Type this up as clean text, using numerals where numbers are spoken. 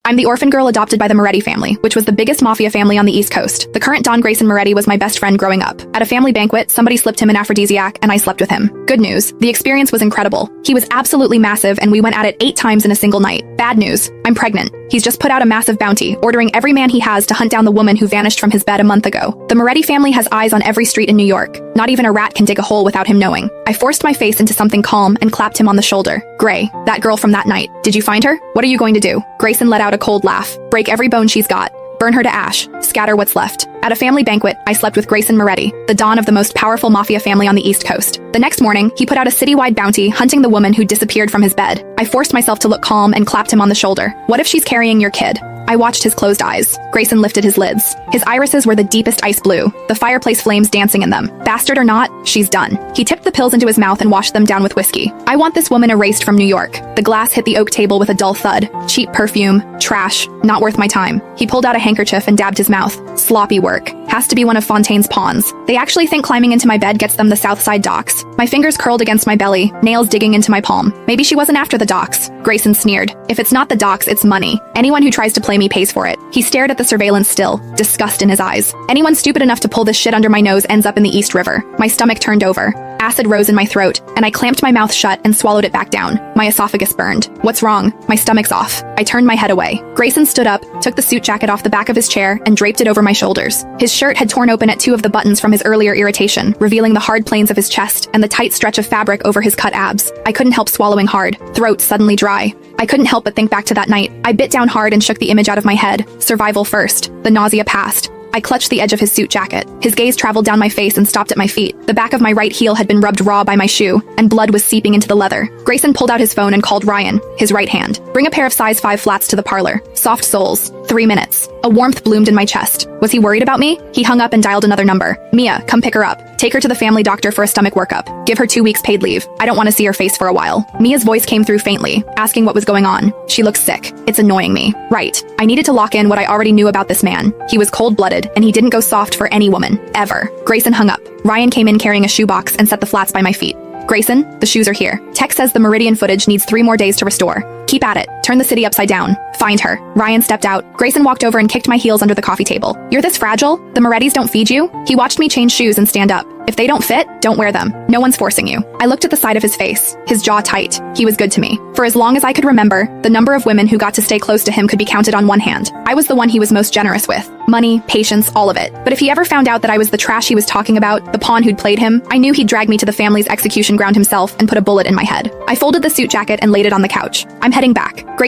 I'm the orphan girl adopted by the Moretti family, which was the biggest mafia family on the East Coast. The current Don Grayson Moretti was my best friend growing up. At a family banquet, somebody slipped him an aphrodisiac, and I slept with him. Good news, the experience was incredible. He was absolutely massive, and we went at it 8 times in a single night. Bad news, I'm pregnant. He's just put out a massive bounty, ordering every man he has to hunt down the woman who vanished from his bed a month ago. The Moretti family has eyes on every street in New York. Not even a rat can dig a hole without him knowing. I forced my face into something calm and clapped him on the shoulder. Gray, that girl from that night. Did you find her? What are you going to do? Grayson let out a cold laugh. Break every bone she's got. Burn her to ash. Scatter what's left. At a family banquet, I slept with Grayson Moretti, the don of the most powerful mafia family on the East Coast. The next morning, he put out a citywide bounty hunting the woman who disappeared from his bed. I forced myself to look calm and clapped him on the shoulder. What if she's carrying your kid? I watched his closed eyes. Grayson lifted his lids. His irises were the deepest ice blue, the fireplace flames dancing in them. Bastard or not, she's done. He tipped the pills into his mouth and washed them down with whiskey. I want this woman erased from New York. The glass hit the oak table with a dull thud. Cheap perfume. Trash. Not worth my time. He pulled out a handkerchief and dabbed his mouth. Sloppy work. Has to be one of Fontaine's pawns. They actually think climbing into my bed gets them the Southside docks. My fingers curled against my belly, nails digging into my palm. Maybe she wasn't after the docks. Grayson sneered. If it's not the docks, it's money. Anyone who tries to play me pays for it. He stared at the surveillance still, disgust in his eyes. Anyone stupid enough to pull this shit under my nose ends up in the East River. My stomach turned over. Acid rose in my throat, and I clamped my mouth shut and swallowed it back down. My esophagus burned. What's wrong? My stomach's off. I turned my head away. Grayson stood up, took the suit jacket off the back of his chair, and draped it over my shoulders. His shirt had torn open at 2 of the buttons from his earlier irritation, revealing the hard planes of his chest and the tight stretch of fabric over his cut abs. I couldn't help swallowing hard, throat suddenly dry. I couldn't help but think back to that night. I bit down hard and shook the image out of my head. Survival first. The nausea passed. I clutched the edge of his suit jacket. His gaze traveled down my face and stopped at my feet. The back of my right heel had been rubbed raw by my shoe, and blood was seeping into the leather. Grayson pulled out his phone and called Ryan, his right hand. Bring a pair of size 5 flats to the parlor. Soft soles. 3 minutes. A warmth bloomed in my chest. Was he worried about me? He hung up and dialed another number. Mia, come pick her up. Take her to the family doctor for a stomach workup. Give her 2 weeks paid leave. I don't want to see her face for a while. Mia's voice came through faintly, asking what was going on. She looked sick. It's annoying me. Right. I needed to lock in what I already knew about this man. He was cold-blooded, and he didn't go soft for any woman. Ever. Grayson hung up. Ryan came in carrying a shoebox and set the flats by my feet. Grayson, the shoes are here. Tech says the Meridian footage needs 3 more days to restore. Keep at it. Turn the city upside down. Find her. Ryan stepped out. Grayson walked over and kicked my heels under the coffee table. You're this fragile? The Morettis don't feed you? He watched me change shoes and stand up. If they don't fit, don't wear them. No one's forcing you. I looked at the side of his face, his jaw tight. He was good to me. For as long as I could remember, the number of women who got to stay close to him could be counted on one hand. I was the one he was most generous with. Money, patience, all of it. But if he ever found out that I was the trash he was talking about, the pawn who'd played him, I knew he'd drag me to the family's execution ground himself and put a bullet in my head. I folded the suit jacket and laid it on the couch. I'm heading back.